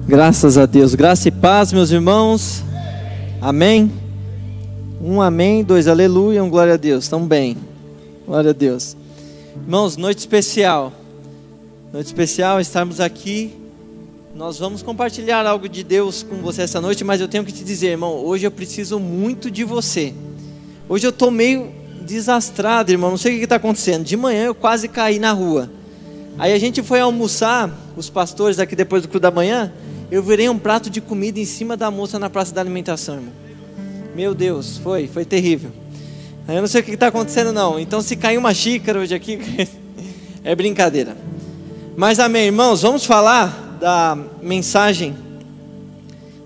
Graças a Deus, graça e paz, meus irmãos. Amém. Um amém, dois aleluia, um glória a Deus. Estamos bem, glória a Deus. Irmãos, noite especial, estarmos aqui. Nós vamos compartilhar algo de Deus com você essa noite, mas eu tenho que te dizer, irmão, hoje eu preciso muito de você. Hoje eu estou meio desastrado, irmão, não sei o que está acontecendo. De manhã eu quase caí na rua. Aí a gente foi almoçar, os pastores aqui depois do culto da manhã. Eu virei um prato de comida em cima da moça na praça da alimentação, irmão. Meu Deus, foi terrível. Eu não sei o que está acontecendo não. Então se cair uma xícara hoje aqui, é brincadeira. Mas amém, irmãos, vamos falar da mensagem,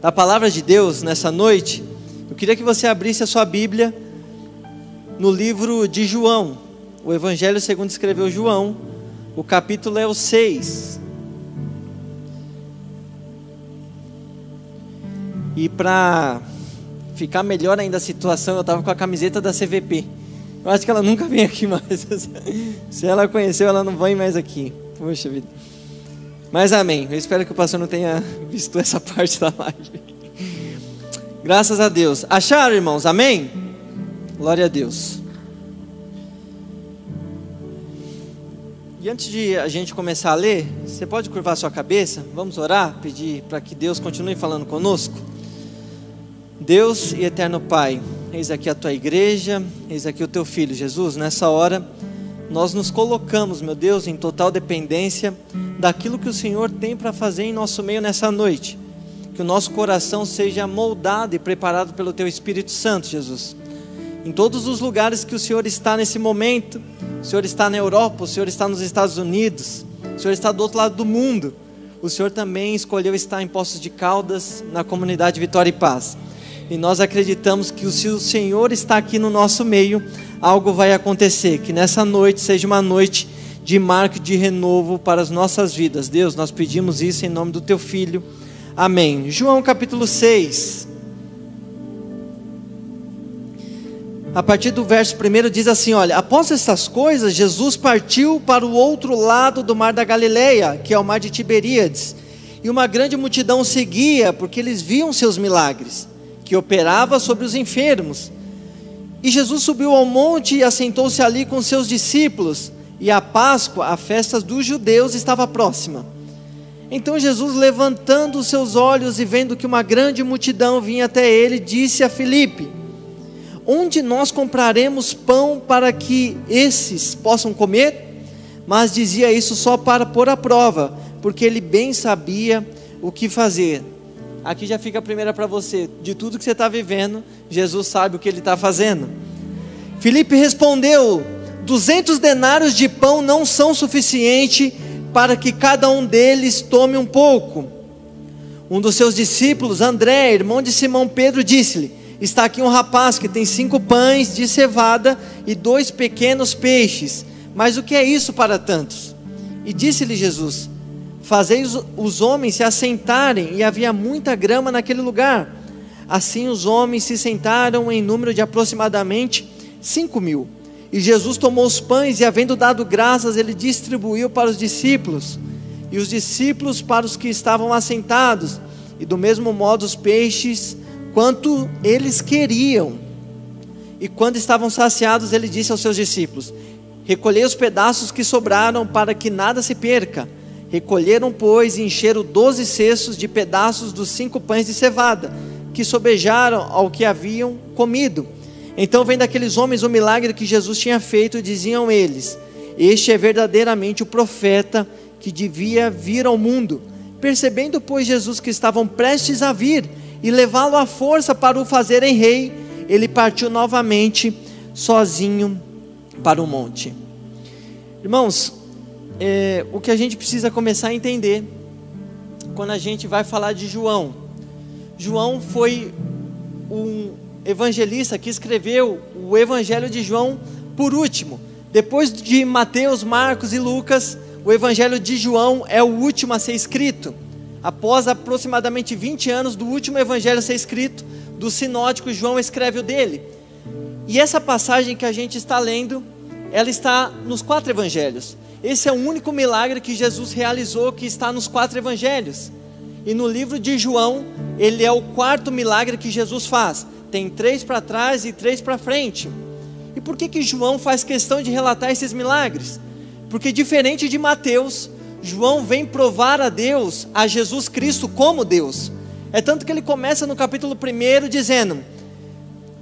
da palavra de Deus nessa noite. Eu queria que você abrisse a sua Bíblia no livro de João, o Evangelho segundo escreveu João, o capítulo é o 6. E para ficar melhor ainda a situação, eu estava com a camiseta da CVP. Eu acho que ela nunca vem aqui mais. Se ela conheceu, ela não vem mais aqui. Poxa vida. Mas amém. Eu espero que o pastor não tenha visto essa parte da live. Graças a Deus. Acharam, irmãos? Amém? Glória a Deus. E antes de a gente começar a ler, você pode curvar sua cabeça? Vamos orar, pedir para que Deus continue falando conosco? Deus e eterno Pai, eis aqui a tua igreja, eis aqui o teu filho Jesus. Nessa hora nós nos colocamos, meu Deus, em total dependência daquilo que o Senhor tem para fazer em nosso meio nessa noite. Que o nosso coração seja moldado e preparado pelo teu Espírito Santo, Jesus. Em todos os lugares que o Senhor está nesse momento, o Senhor está na Europa, o Senhor está nos Estados Unidos, o Senhor está do outro lado do mundo, o Senhor também escolheu estar em Poços de Caldas, na comunidade Vitória e Paz. E nós acreditamos que se o Senhor está aqui no nosso meio, algo vai acontecer, que nessa noite seja uma noite de marco, de renovo para as nossas vidas. Deus, nós pedimos isso em nome do teu Filho, amém. João capítulo 6, a partir do verso 1 diz assim, olha: após essas coisas, Jesus partiu para o outro lado do mar da Galileia, que é o mar de Tiberíades, e uma grande multidão o seguia, porque eles viam seus milagres, que operava sobre os enfermos. E Jesus subiu ao monte e assentou-se ali com seus discípulos, e a Páscoa, a festa dos judeus, estava próxima. Então Jesus, levantando os seus olhos e vendo que uma grande multidão vinha até ele, disse a Filipe: onde nós compraremos pão para que esses possam comer? Mas dizia isso só para pôr à prova, porque ele bem sabia o que fazer. Aqui já fica a primeira para você. De tudo que você está vivendo, Jesus sabe o que ele está fazendo. Filipe respondeu: 200 denários de pão não são suficiente para que cada um deles tome um pouco. Um dos seus discípulos, André, irmão de Simão Pedro, disse-lhe: está aqui um rapaz que tem 5 pães de cevada e 2 pequenos peixes, mas o que é isso para tantos? E disse-lhe Jesus: fazei os homens se assentarem. E havia muita grama naquele lugar. Assim os homens se sentaram em número de aproximadamente 5.000. E Jesus tomou os pães e, havendo dado graças, ele distribuiu para os discípulos, e os discípulos para os que estavam assentados, e do mesmo modo os peixes, quanto eles queriam. E quando estavam saciados, ele disse aos seus discípulos: recolhei os pedaços que sobraram, para que nada se perca. Recolheram, pois, e encheram 12 cestos de pedaços dos 5 pães de cevada, que sobejaram ao que haviam comido. Então, vendo aqueles homens o milagre que Jesus tinha feito, diziam eles: este é verdadeiramente o profeta que devia vir ao mundo. Percebendo, pois, Jesus que estavam prestes a vir e levá-lo à força para o fazerem rei, ele partiu novamente sozinho para o monte. Irmãos, o que a gente precisa começar a entender quando a gente vai falar de João. João foi um evangelista que escreveu o Evangelho de João por último. Depois de Mateus, Marcos e Lucas, o Evangelho de João é o último a ser escrito. Após aproximadamente 20 anos do último Evangelho a ser escrito, do sinótico, João escreve o dele. E essa passagem que a gente está lendo, ela está nos 4 Evangelhos. Esse é o único milagre que Jesus realizou que está nos 4 Evangelhos. E no livro de João, ele é o quarto milagre que Jesus faz. Tem 3 para trás e 3 para frente. E por que João faz questão de relatar esses milagres? Porque diferente de Mateus, João vem provar a Deus, a Jesus Cristo como Deus. É tanto que ele começa no capítulo 1 dizendo: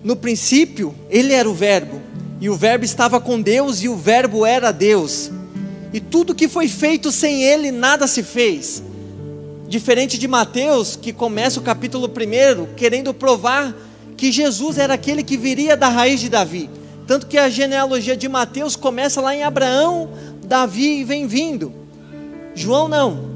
no princípio ele era o verbo, e o verbo estava com Deus, e o verbo era Deus. E tudo que foi feito sem ele, nada se fez. Diferente de Mateus, que começa o capítulo 1 querendo provar que Jesus era aquele que viria da raiz de Davi. Tanto que a genealogia de Mateus começa lá em Abraão, Davi e vem vindo. João não.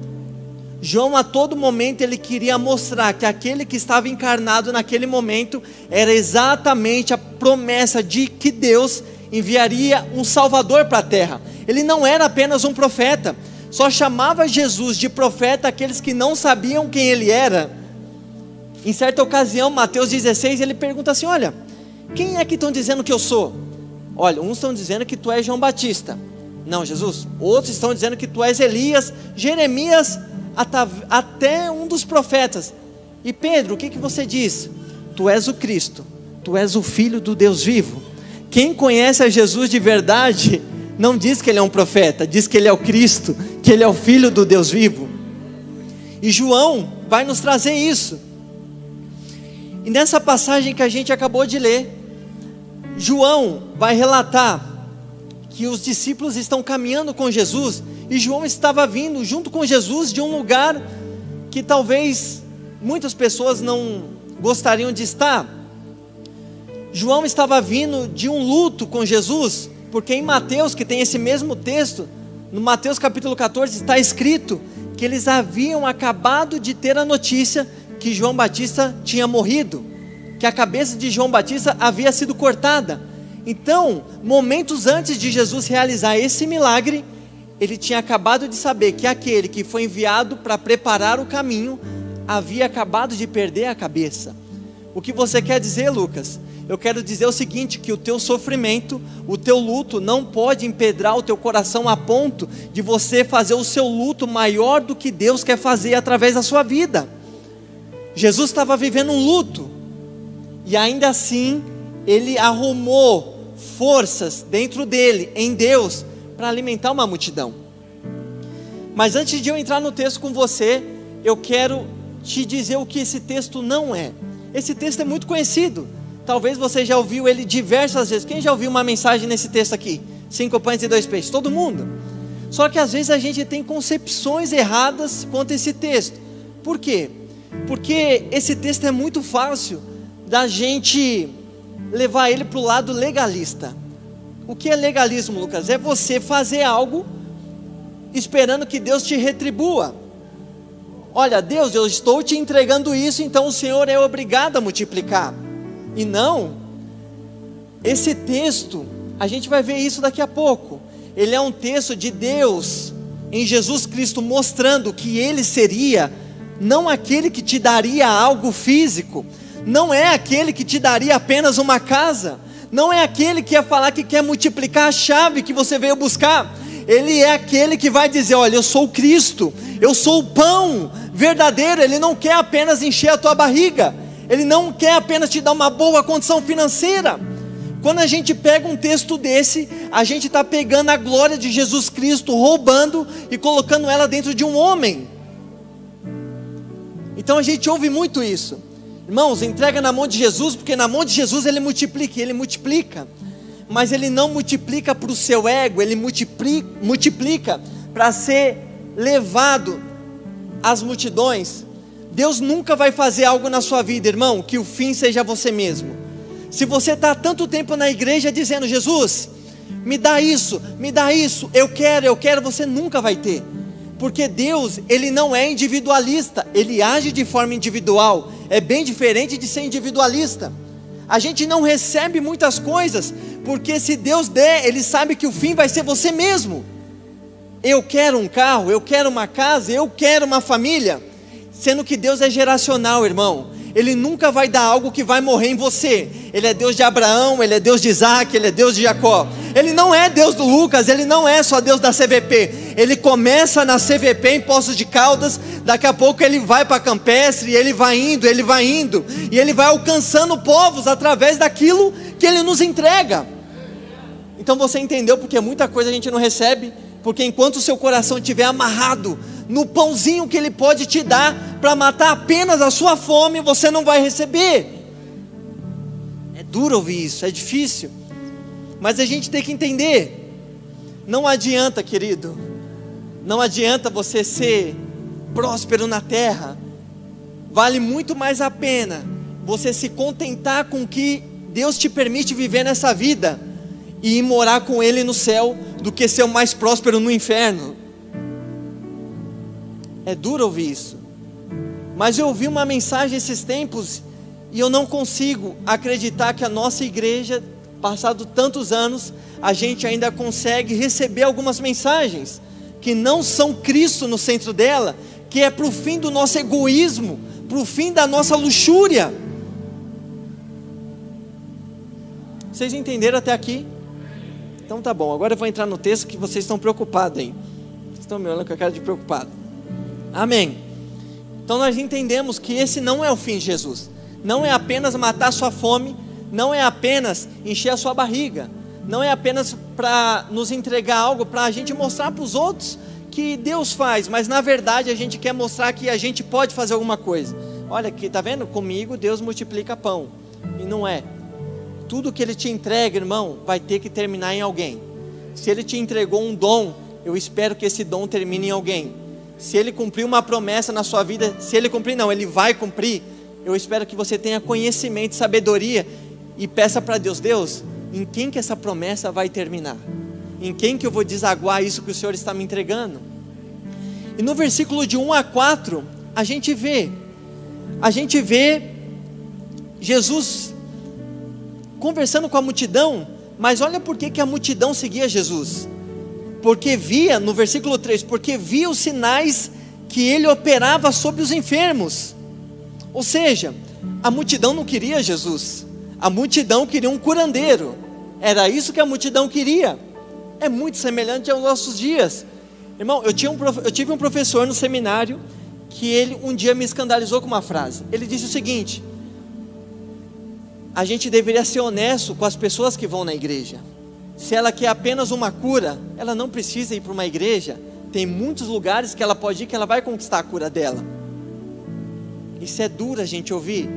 João a todo momento ele queria mostrar que aquele que estava encarnado naquele momento era exatamente a promessa de que Deus enviaria um Salvador para a terra. Ele não era apenas um profeta. Só chamava Jesus de profeta aqueles que não sabiam quem ele era. Em certa ocasião, Mateus 16, ele pergunta assim: olha, quem é que estão dizendo que eu sou? Olha, uns estão dizendo que tu és João Batista. Não, Jesus. Outros estão dizendo que tu és Elias, Jeremias, até um dos profetas. E Pedro, o que você diz? Tu és o Cristo, tu és o Filho do Deus vivo. Quem conhece a Jesus de verdade não diz que ele é um profeta, diz que ele é o Cristo, que ele é o Filho do Deus vivo. E João vai nos trazer isso. E nessa passagem que a gente acabou de ler, João vai relatar que os discípulos estão caminhando com Jesus, e João estava vindo junto com Jesus de um lugar que talvez muitas pessoas não gostariam de estar. João estava vindo de um luto com Jesus, porque em Mateus, que tem esse mesmo texto, no Mateus capítulo 14 está escrito que eles haviam acabado de ter a notícia que João Batista tinha morrido, que a cabeça de João Batista havia sido cortada. Então, momentos antes de Jesus realizar esse milagre, ele tinha acabado de saber que aquele que foi enviado para preparar o caminho havia acabado de perder a cabeça. O que você quer dizer, Lucas? Eu quero dizer o seguinte, que o teu sofrimento, o teu luto não pode empedrar o teu coração a ponto de você fazer o seu luto maior do que Deus quer fazer através da sua vida. Jesus estava vivendo um luto, e ainda assim, ele arrumou forças dentro dele, em Deus, para alimentar uma multidão. Mas antes de eu entrar no texto com você, eu quero te dizer o que esse texto não é. Esse texto é muito conhecido, talvez você já ouviu ele diversas vezes. Quem já ouviu uma mensagem nesse texto aqui? 5 pães e 2 peixes, todo mundo. Só que às vezes a gente tem concepções erradas quanto a esse texto. Por quê? Porque esse texto é muito fácil da gente levar ele para o lado legalista. O que é legalismo, Lucas? É você fazer algo esperando que Deus te retribua. Olha, Deus, eu estou te entregando isso, então o Senhor é obrigado a multiplicar. E não, esse texto, a gente vai ver isso daqui a pouco, ele é um texto de Deus em Jesus Cristo mostrando que Ele seria não aquele que te daria algo físico, não é aquele que te daria apenas uma casa, não é aquele que ia falar que quer multiplicar a chave que você veio buscar. Ele é aquele que vai dizer: olha, eu sou o Cristo, eu sou o pão verdadeiro. Ele não quer apenas encher a tua barriga, Ele não quer apenas te dar uma boa condição financeira. Quando a gente pega um texto desse, a gente está pegando a glória de Jesus Cristo, roubando e colocando ela dentro de um homem. Então a gente ouve muito isso. Irmãos, entrega na mão de Jesus, porque na mão de Jesus Ele multiplica, e Ele multiplica. Mas Ele não multiplica para o seu ego, Ele multiplica para ser levado às multidões. Deus nunca vai fazer algo na sua vida, irmão, que o fim seja você mesmo. Se você está há tanto tempo na igreja dizendo: Jesus, me dá isso, eu quero, você nunca vai ter. Porque Deus, Ele não é individualista, Ele age de forma individual. É bem diferente de ser individualista. A gente não recebe muitas coisas, porque se Deus der, Ele sabe que o fim vai ser você mesmo. Eu quero um carro, eu quero uma casa, eu quero uma família. Sendo que Deus é geracional, irmão. Ele nunca vai dar algo que vai morrer em você. Ele é Deus de Abraão, Ele é Deus de Isaac, Ele é Deus de Jacó. Ele não é Deus do Lucas, Ele não é só Deus da CVP. Ele começa na CVP em Poços de Caldas, daqui a pouco Ele vai para Campestre, e Ele vai indo, e Ele vai alcançando povos através daquilo que Ele nos entrega. Então você entendeu porque muita coisa a gente não recebe? Porque enquanto o seu coração estiver amarrado no pãozinho que Ele pode te dar, para matar apenas a sua fome, você não vai receber. É duro ouvir isso, é difícil, mas a gente tem que entender. Não adianta, querido, não adianta você ser próspero na terra. Vale muito mais a pena você se contentar com o que Deus te permite viver nessa vida e ir morar com Ele no céu, do que ser o mais próspero no inferno. É duro ouvir isso, mas eu ouvi uma mensagem esses tempos, e eu não consigo acreditar que a nossa igreja, passado tantos anos, a gente ainda consegue receber algumas mensagens, que não são Cristo no centro dela, que é para o fim do nosso egoísmo, para o fim da nossa luxúria. Vocês entenderam até aqui? Então tá bom, agora eu vou entrar no texto que vocês estão preocupados aí. Vocês estão me olhando com a cara de preocupado. Amém. Então nós entendemos que esse não é o fim de Jesus. Não é apenas matar a sua fome, não é apenas encher a sua barriga, não é apenas para nos entregar algo, para a gente mostrar para os outros que Deus faz, mas na verdade a gente quer mostrar que a gente pode fazer alguma coisa. Olha aqui, tá vendo? Comigo Deus multiplica pão. E não é. Tudo que Ele te entrega, irmão, vai ter que terminar em alguém. Se Ele te entregou um dom, eu espero que esse dom termine em alguém. Se Ele cumpriu uma promessa na sua vida, se Ele cumprir, não, Ele vai cumprir. Eu espero que você tenha conhecimento, sabedoria, e peça para Deus: Deus, em quem que essa promessa vai terminar? Em quem que eu vou desaguar isso que o Senhor está me entregando? E no versículo de 1 a 4, a gente vê Jesus conversando com a multidão. Mas olha por que a multidão seguia Jesus. Porque via, no versículo 3, porque via os sinais que Ele operava sobre os enfermos. Ou seja, a multidão não queria Jesus, a multidão queria um curandeiro. Era isso que a multidão queria. É muito semelhante aos nossos dias. Irmão, eu tive um professor no seminário, que ele um dia me escandalizou com uma frase. Ele disse o seguinte: a gente deveria ser honesto com as pessoas que vão na igreja. Se ela quer apenas uma cura, ela não precisa ir para uma igreja. Tem muitos lugares que ela pode ir, que ela vai conquistar a cura dela. Isso é duro a gente ouvir.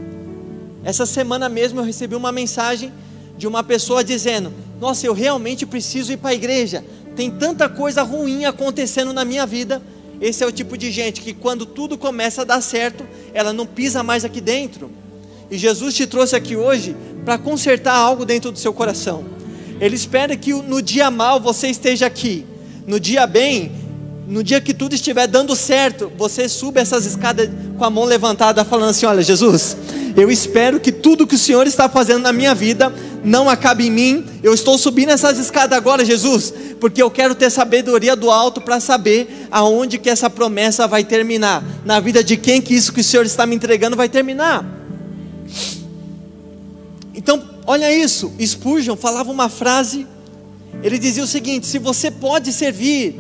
Essa semana mesmo eu recebi uma mensagem de uma pessoa dizendo: nossa, eu realmente preciso ir para a igreja, tem tanta coisa ruim acontecendo na minha vida. Esse é o tipo de gente que quando tudo começa a dar certo, ela não pisa mais aqui dentro. E Jesus te trouxe aqui hoje para consertar algo dentro do seu coração. Ele espera que no dia mal você esteja aqui, no dia bem, no dia que tudo estiver dando certo, você suba essas escadas com a mão levantada, falando assim: olha, Jesus, eu espero que tudo que o Senhor está fazendo na minha vida não acabe em mim. Eu estou subindo essas escadas agora, Jesus, porque eu quero ter sabedoria do alto para saber aonde que essa promessa vai terminar, na vida de quem que isso que o Senhor está me entregando vai terminar. Então, olha isso, Spurgeon falava uma frase, ele dizia o seguinte: se você pode servir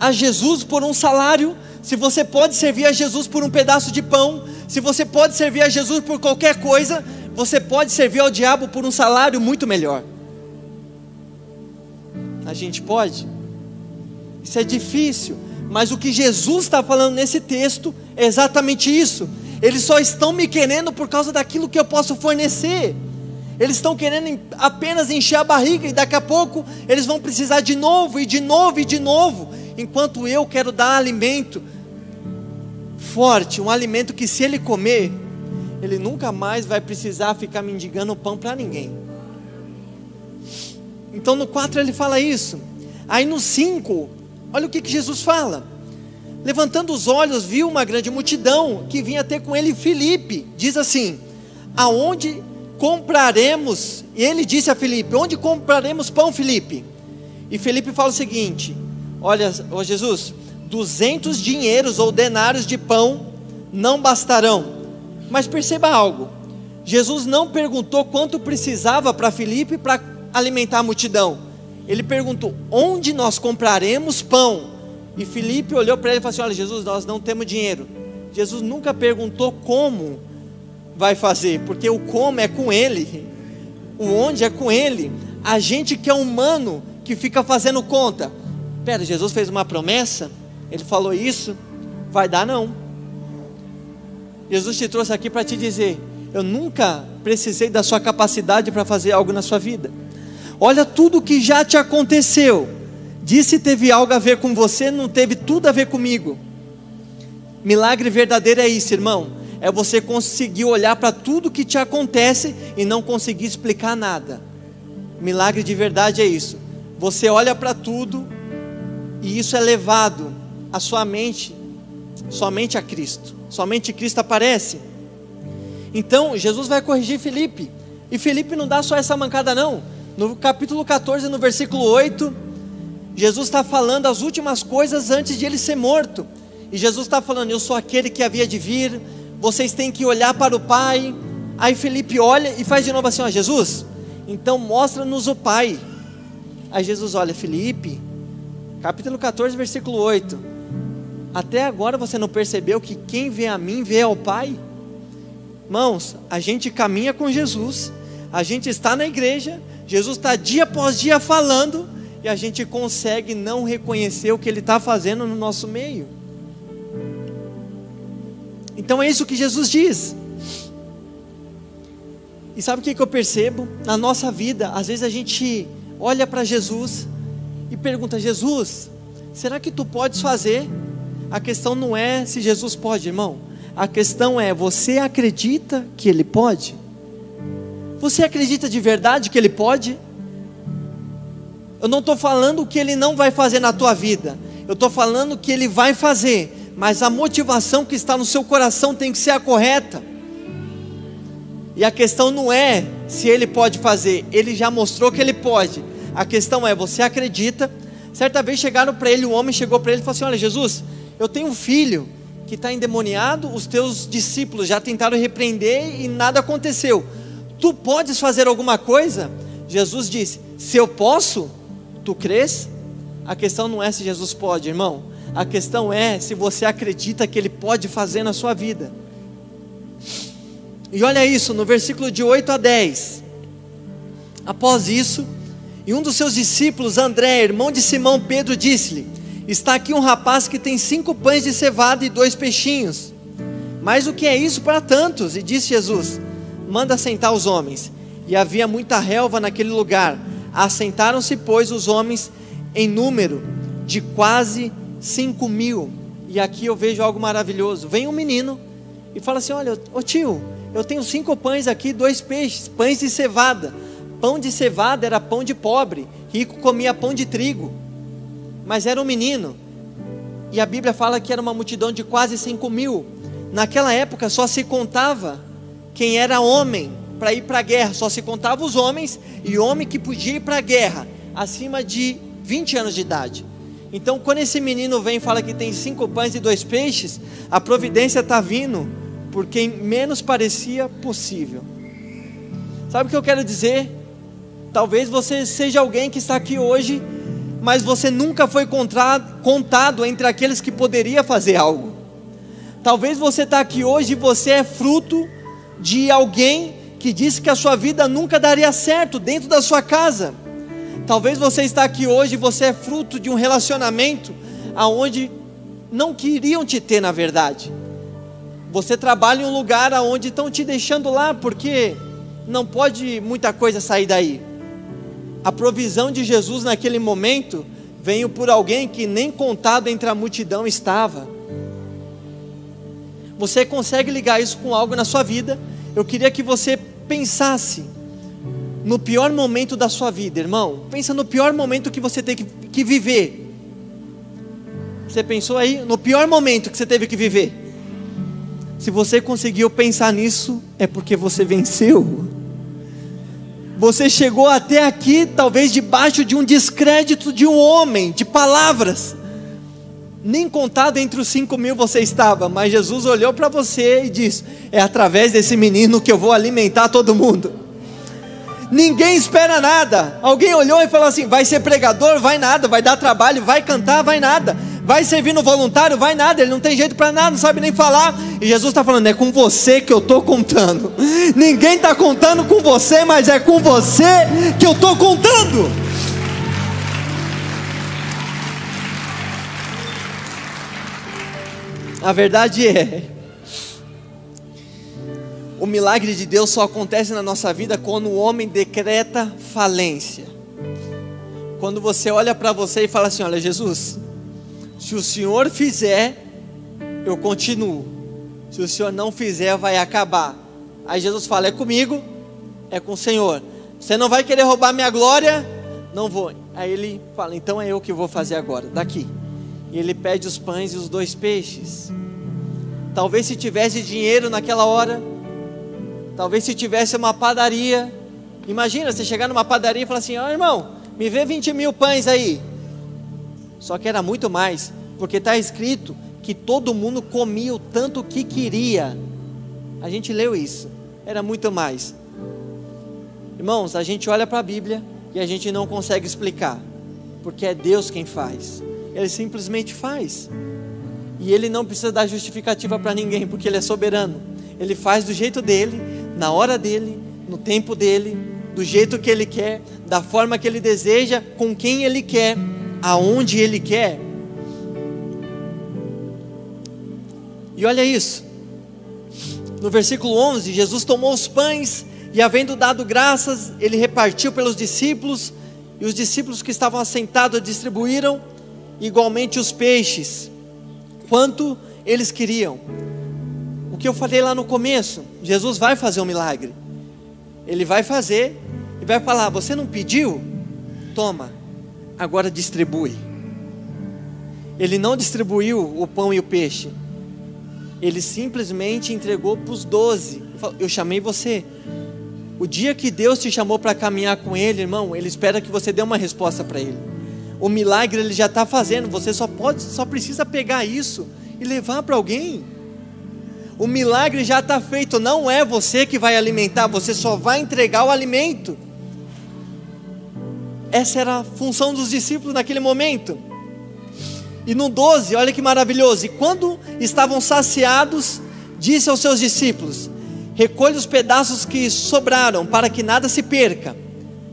a Jesus por um salário, se você pode servir a Jesus por um pedaço de pão, se você pode servir a Jesus por qualquer coisa, você pode servir ao diabo por um salário muito melhor. A gente pode? Isso é difícil, mas o que Jesus está falando nesse texto é exatamente isso. Eles só estão me querendo por causa daquilo que eu posso fornecer. Eles estão querendo apenas encher a barriga, e daqui a pouco eles vão precisar de novo, e de novo, e de novo. Enquanto eu quero dar alimento forte, um alimento que se ele comer, ele nunca mais vai precisar ficar mendigando pão para ninguém. Então no 4 ele fala isso. Aí no 5, olha o que Jesus fala: levantando os olhos, viu uma grande multidão que vinha ter com ele Filipe. Diz assim: aonde compraremos? E ele disse a Filipe: onde compraremos pão, Filipe? E Filipe fala o seguinte: olha, ó Jesus, 200 dinheiros ou denários de pão não bastarão, Mas perceba algo, Jesus não perguntou quanto precisava para Filipe para alimentar a multidão. Ele perguntou: onde nós compraremos pão? E Filipe olhou para ele e falou assim: olha, Jesus, nós não temos dinheiro. Jesus nunca perguntou como vai fazer, porque o como é com ele, o onde é com ele. A gente que é humano, que fica fazendo conta. Pera, Jesus fez uma promessa, ele falou isso, vai dar não. Jesus te trouxe aqui para te dizer: eu nunca precisei da sua capacidade para fazer algo na sua vida. Olha tudo que já te aconteceu. Disse teve algo a ver com você, não teve tudo a ver comigo. Milagre verdadeiro é isso, irmão. É você conseguir olhar para tudo que te acontece e não conseguir explicar nada. Milagre de verdade é isso. Você olha para tudo e isso é levado à sua mente, somente a Cristo. Somente Cristo aparece. Então Jesus vai corrigir Filipe. E Filipe não dá só essa mancada não. No capítulo 14, no versículo 8, Jesus está falando as últimas coisas antes de ele ser morto. E Jesus está falando: eu sou aquele que havia de vir, vocês têm que olhar para o Pai. Aí Filipe olha e faz de novo assim: ó, Jesus, então mostra-nos o Pai. Aí Jesus olha: Filipe, capítulo 14, versículo 8, até agora você não percebeu que quem vê a mim vê ao Pai? Irmãos, a gente caminha com Jesus, a gente está na igreja, Jesus está dia após dia falando, e a gente consegue não reconhecer o que Ele está fazendo no nosso meio. Então é isso que Jesus diz. E sabe o que eu percebo? Na nossa vida, às vezes a gente olha para Jesus e pergunta: Jesus, será que Tu podes fazer? A questão não é se Jesus pode, irmão. A questão é: você acredita que Ele pode? Você acredita de verdade que Ele pode? Eu não estou falando que Ele não vai fazer na tua vida, eu estou falando que Ele vai fazer, mas a motivação que está no seu coração tem que ser a correta. E a questão não é se Ele pode fazer, Ele já mostrou que Ele pode. A questão é: você acredita? Certa vez chegaram para ele, um homem chegou para ele e falou assim: olha, Jesus, eu tenho um filho que está endemoniado, os teus discípulos já tentaram repreender e nada aconteceu, tu podes fazer alguma coisa? Jesus disse: se eu posso, tu crês? A questão não é se Jesus pode, irmão, a questão é se você acredita que Ele pode fazer na sua vida. E olha isso, no versículo de 8 a 10, após isso, e um dos seus discípulos, André, irmão de Simão Pedro, disse-lhe: está aqui um rapaz que tem 5 pães de cevada e 2 peixinhos, mas o que é isso para tantos? E disse Jesus: manda assentar os homens. E havia muita relva naquele lugar. Assentaram-se, pois, os homens em número de quase 5.000. E aqui eu vejo algo maravilhoso. Vem um menino e fala assim: olha, ô tio, eu tenho 5 pães aqui, 2 peixes, pães de cevada. Pão de cevada era pão de pobre, rico comia pão de trigo. Mas era um menino, e a Bíblia fala que era uma multidão de quase 5.000. Naquela época só se contava quem era homem para ir para a guerra, só se contava os homens, e homem que podia ir para a guerra, acima de 20 anos de idade. Então quando esse menino vem e fala que tem 5 pães e 2 peixes, a providência está vindo por quem menos parecia possível. Sabe o que eu quero dizer? Talvez você seja alguém que está aqui hoje, mas você nunca foi contado entre aqueles que poderia fazer algo. Talvez você está aqui hoje e você é fruto de alguém que disse que a sua vida nunca daria certo dentro da sua casa. Talvez você está aqui hoje e você é fruto de um relacionamento aonde não queriam te ter, na verdade. Você trabalha em um lugar aonde estão te deixando lá porque não pode muita coisa sair daí. A provisão de Jesus naquele momento veio por alguém que nem contado entre a multidão estava. Você consegue ligar isso com algo na sua vida? Eu queria que você pensasse no pior momento da sua vida, irmão. Pensa no pior momento que você tem que viver. Você pensou aí? No pior momento que você teve que viver. Se você conseguiu pensar nisso, é porque você venceu. Você chegou até aqui, talvez debaixo de um descrédito de um homem, de palavras. nem contado entre os 5.000 você estava, mas Jesus olhou para você e disse: é através desse menino que eu vou alimentar todo mundo. Ninguém espera nada. Alguém olhou e falou assim: vai ser pregador? Vai nada. Vai dar trabalho? Vai cantar? Vai nada. Vai servir no voluntário? Vai nada. Ele não tem jeito para nada, não sabe nem falar. E Jesus está falando: é com você que eu estou contando. Ninguém está contando com você, mas é com você que eu estou contando. A verdade é, o milagre de Deus só acontece na nossa vida quando o homem decreta falência. Quando você olha para você e fala assim: olha, Jesus, se o Senhor fizer, eu continuo. Se o Senhor não fizer, vai acabar. Aí Jesus fala: é comigo, é com o Senhor. Você não vai querer roubar minha glória? Não vou. Aí ele fala: então é eu que vou fazer agora, daqui. E ele pede os pães e os 2 peixes. Talvez se tivesse dinheiro naquela hora, talvez se tivesse uma padaria. Imagina você chegar numa padaria e falar assim: ó, irmão, me vê 20.000 pães aí. Só que era muito mais, porque está escrito que todo mundo comia o tanto que queria. A gente leu isso, era muito mais. Irmãos, a gente olha para a Bíblia e a gente não consegue explicar, porque é Deus quem faz. Ele simplesmente faz, e Ele não precisa dar justificativa para ninguém, porque Ele é soberano. Ele faz do jeito dele, na hora dele, no tempo dele, do jeito que Ele quer, da forma que Ele deseja, com quem Ele quer, aonde Ele quer. E olha isso, no versículo 11, Jesus tomou os pães e, havendo dado graças, Ele repartiu pelos discípulos, e os discípulos que estavam assentados distribuíram igualmente os peixes, quanto eles queriam. O que eu falei lá no começo, Jesus vai fazer um milagre. Ele vai fazer e vai falar: você não pediu? Toma, agora distribui. Ele não distribuiu o pão e o peixe, Ele simplesmente entregou para os 12. Eu chamei você. O dia que Deus te chamou para caminhar com Ele, irmão, Ele espera que você dê uma resposta para Ele. O milagre Ele já está fazendo, você só precisa pegar isso e levar para alguém. O milagre já está feito, não é você que vai alimentar, você só vai entregar o alimento. Essa era a função dos discípulos naquele momento. E no 12, olha que maravilhoso: e quando estavam saciados, disse aos seus discípulos: recolhe os pedaços que sobraram, para que nada se perca.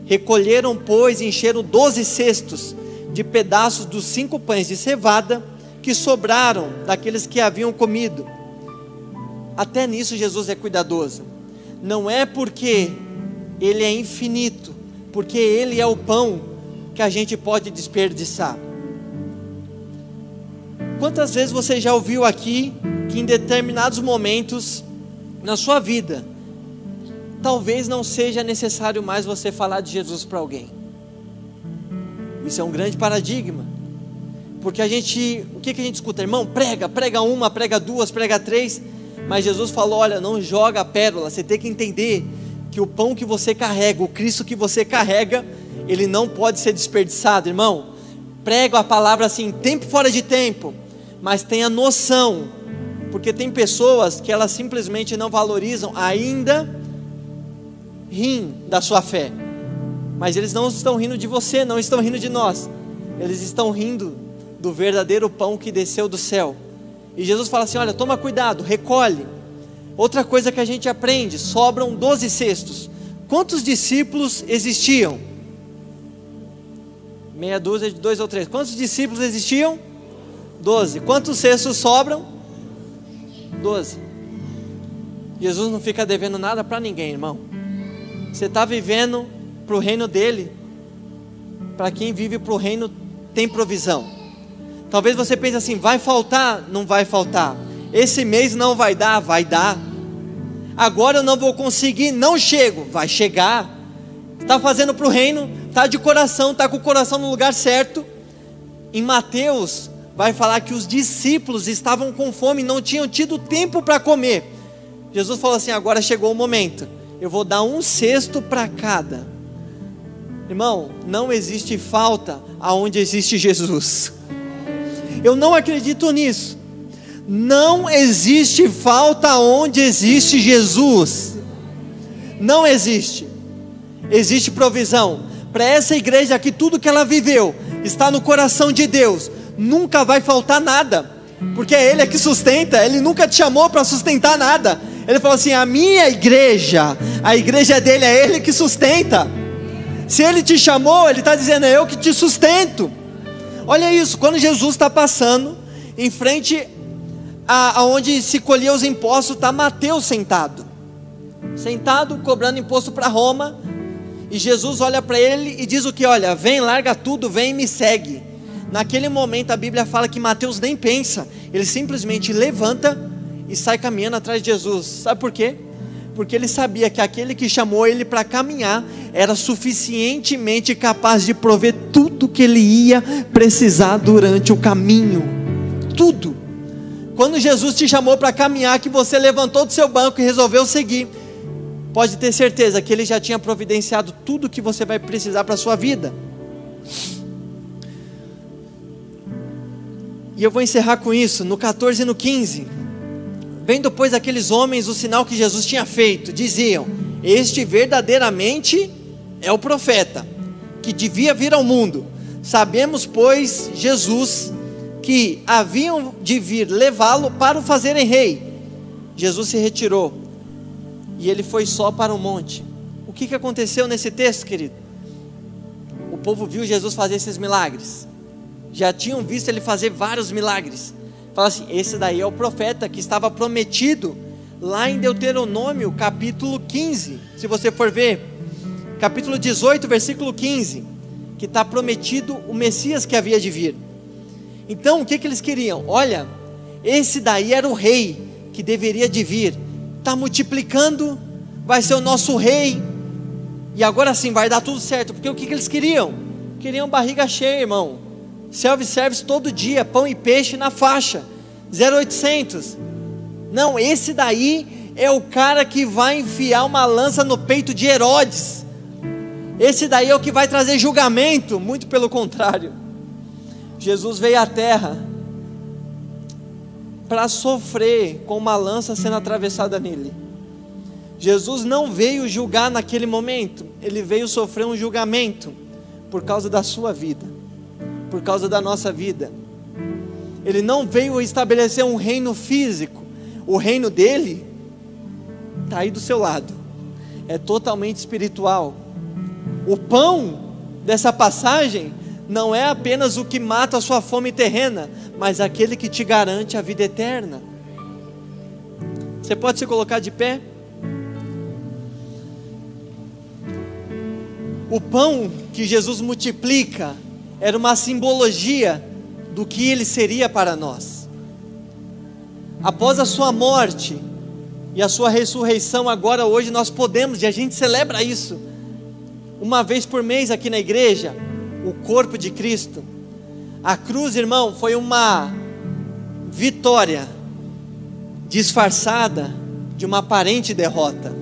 Recolheram, pois, e encheram 12 cestos de pedaços dos 5 pães de cevada que sobraram daqueles que haviam comido. Até nisso Jesus é cuidadoso. Não é porque Ele é infinito, porque Ele é o pão, que a gente pode desperdiçar. Quantas vezes você já ouviu aqui que em determinados momentos na sua vida, talvez não seja necessário mais você falar de Jesus para alguém? Isso é um grande paradigma, porque o que a gente escuta? Irmão, prega uma, prega 2, prega 3, mas Jesus falou: olha, não joga a pérola. Você tem que entender que o pão que você carrega, o Cristo que você carrega, ele não pode ser desperdiçado, irmão. Prega a palavra assim, tempo fora de tempo, mas tenha noção, porque tem pessoas que elas simplesmente não valorizam, ainda riem da sua fé, mas eles não estão rindo de você, não estão rindo de nós, eles estão rindo do verdadeiro pão que desceu do céu. E Jesus fala assim: olha, toma cuidado, recolhe. Outra coisa que a gente aprende: sobram 12 cestos. Quantos discípulos existiam? Meia dúzia de 2 ou 3. Quantos discípulos existiam? 12. Quantos cestos sobram? 12. Jesus não fica devendo nada para ninguém, irmão. Você está vivendo para o reino dele. Para quem vive para o reino tem provisão. Talvez você pense assim: vai faltar? Não vai faltar. Esse mês não vai dar? Vai dar. Agora eu não vou conseguir, não chego. Vai chegar. Está fazendo para o reino, está de coração, está com o coração no lugar certo. Em Mateus vai falar que os discípulos estavam com fome, não tinham tido tempo para comer. Jesus falou assim: agora chegou o momento, eu vou dar 1 cesto para cada. Irmão, não existe falta aonde existe Jesus. Eu não acredito nisso. Não existe falta onde existe Jesus. Não existe. Existe provisão. Para essa igreja aqui, tudo que ela viveu está no coração de Deus. Nunca vai faltar nada, porque é Ele que sustenta. Ele nunca te chamou para sustentar nada. Ele falou assim: a minha igreja, a igreja dele, é Ele que sustenta. Se Ele te chamou, Ele está dizendo: é eu que te sustento. Olha isso, quando Jesus está passando em frente aonde se colhia os impostos, está Mateus sentado, cobrando imposto para Roma. E Jesus olha para ele e diz o que? Olha, vem, larga tudo, vem e me segue. Naquele momento a Bíblia fala que Mateus nem pensa, ele simplesmente levanta e sai caminhando atrás de Jesus. Sabe por quê? Porque ele sabia que aquele que chamou ele para caminhar era suficientemente capaz de prover tudo que ele ia precisar durante o caminho. Tudo. Quando Jesus te chamou para caminhar, que você levantou do seu banco e resolveu seguir, pode ter certeza que Ele já tinha providenciado tudo que você vai precisar para a sua vida. E eu vou encerrar com isso, no 14 e no 15. Vendo pois aqueles homens o sinal que Jesus tinha feito, diziam: este verdadeiramente é o profeta, que devia vir ao mundo. Sabemos pois, Jesus, que haviam de vir levá-lo para o fazerem rei. Jesus se retirou, e ele foi só para o monte. O que aconteceu nesse texto, querido? O povo viu Jesus fazer esses milagres, já tinham visto ele fazer vários milagres. Fala assim: esse daí é o profeta que estava prometido lá em Deuteronômio capítulo 15, se você for ver, capítulo 18, versículo 15, que está prometido o Messias que havia de vir. Então o que eles queriam? Olha, esse daí era o rei que deveria de vir, está multiplicando, vai ser o nosso rei, e agora sim vai dar tudo certo. Porque o que eles queriam? Queriam barriga cheia, irmão. Self-service todo dia, pão e peixe na faixa, 0800. Não, esse daí é o cara que vai enfiar uma lança no peito de Herodes. Esse daí é o que vai trazer julgamento. Muito pelo contrário, Jesus veio à terra para sofrer com uma lança sendo atravessada nele. Jesus não veio julgar naquele momento, ele veio sofrer um julgamento por causa da sua vida, por causa da nossa vida. Ele não veio estabelecer um reino físico. O reino dele está aí do seu lado, é totalmente espiritual. O pão dessa passagem não é apenas o que mata a sua fome terrena, mas aquele que te garante a vida eterna. Você pode se colocar de pé? O pão que Jesus multiplica era uma simbologia do que ele seria para nós. Após a sua morte e a sua ressurreição, agora hoje nós podemos, e a gente celebra isso uma vez por mês aqui na igreja, o corpo de Cristo. A cruz, irmão, foi uma vitória disfarçada de uma aparente derrota.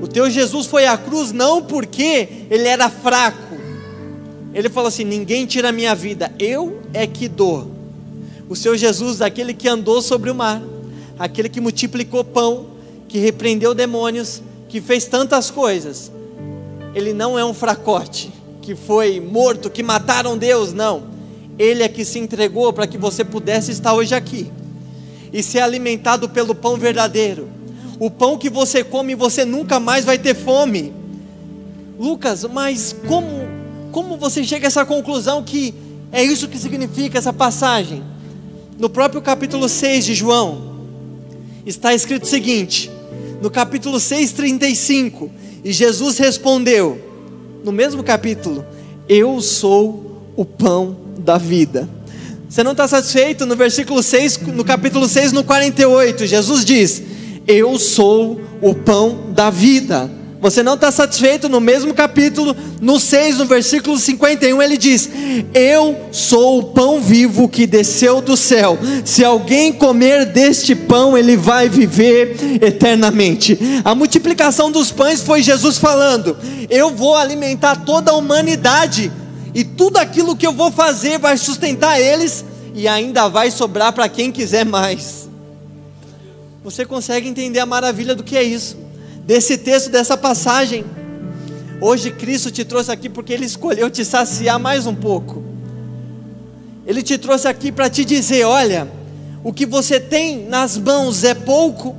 O teu Jesus foi à cruz não porque ele era fraco. Ele falou assim: ninguém tira a minha vida, eu é que dou. O seu Jesus, aquele que andou sobre o mar, aquele que multiplicou pão, que repreendeu demônios, que fez tantas coisas, ele não é um fracote, que foi morto, que mataram Deus, não. Ele é que se entregou para que você pudesse estar hoje aqui e ser alimentado pelo pão verdadeiro. O pão que você come, você nunca mais vai ter fome. Lucas, mas como você chega a essa conclusão que é isso que significa essa passagem? No próprio capítulo 6 de João, está escrito o seguinte, no capítulo 6:35, e Jesus respondeu, no mesmo capítulo: eu sou o pão da vida. Você não está satisfeito? No versículo 6, no capítulo 6, no 48, Jesus diz: eu sou o pão da vida. Você não está satisfeito? No mesmo capítulo, no 6, no versículo 51, ele diz: eu sou o pão vivo que desceu do céu, se alguém comer deste pão, ele vai viver eternamente. A multiplicação dos pães foi Jesus falando: eu vou alimentar toda a humanidade, e tudo aquilo que eu vou fazer vai sustentar eles e ainda vai sobrar para quem quiser mais. Você consegue entender a maravilha do que é isso? Desse texto, dessa passagem. Hoje Cristo te trouxe aqui porque Ele escolheu te saciar mais um pouco. Ele te trouxe aqui para te dizer: olha, o que você tem nas mãos é pouco,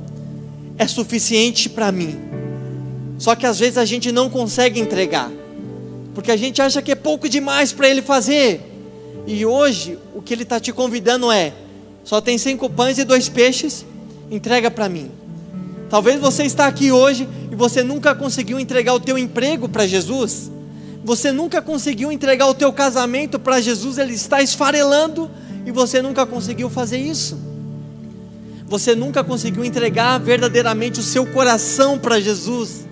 é suficiente para mim. Só que às vezes a gente não consegue entregar, porque a gente acha que é pouco demais para Ele fazer. E hoje o que Ele está te convidando é: só tem 5 pães e 2 peixes, entrega para mim. Talvez você está aqui hoje e você nunca conseguiu entregar o teu emprego para Jesus. Você nunca conseguiu entregar o teu casamento para Jesus. Ele está esfarelando e você nunca conseguiu fazer isso. Você nunca conseguiu entregar verdadeiramente o seu coração para Jesus,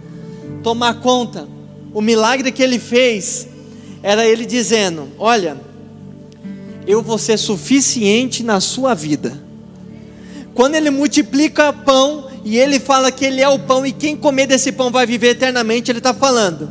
tomar conta. O milagre que Ele fez era Ele dizendo: olha, eu vou ser suficiente na sua vida. Quando Ele multiplica pão e Ele fala que Ele é o pão e quem comer desse pão vai viver eternamente, Ele está falando: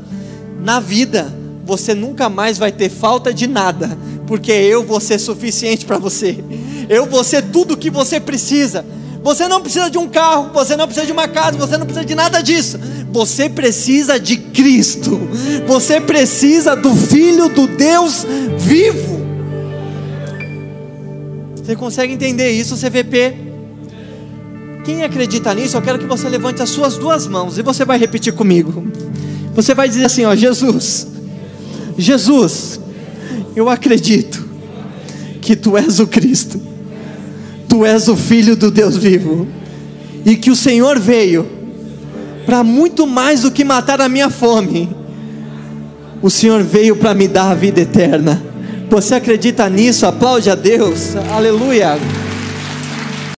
na vida você nunca mais vai ter falta de nada, porque eu vou ser suficiente para você. Eu vou ser tudo o que você precisa. Você não precisa de um carro, você não precisa de uma casa, você não precisa de nada disso. Você precisa de Cristo. Você precisa do Filho do Deus vivo. Você consegue entender isso, CVP? Quem acredita nisso, eu quero que você levante as suas 2 mãos e você vai repetir comigo. Você vai dizer assim, ó: Jesus, Jesus, eu acredito que Tu és o Cristo, Tu és o Filho do Deus vivo, e que o Senhor veio para muito mais do que matar a minha fome. O Senhor veio para me dar a vida eterna. Você acredita nisso? Aplaude a Deus, aleluia.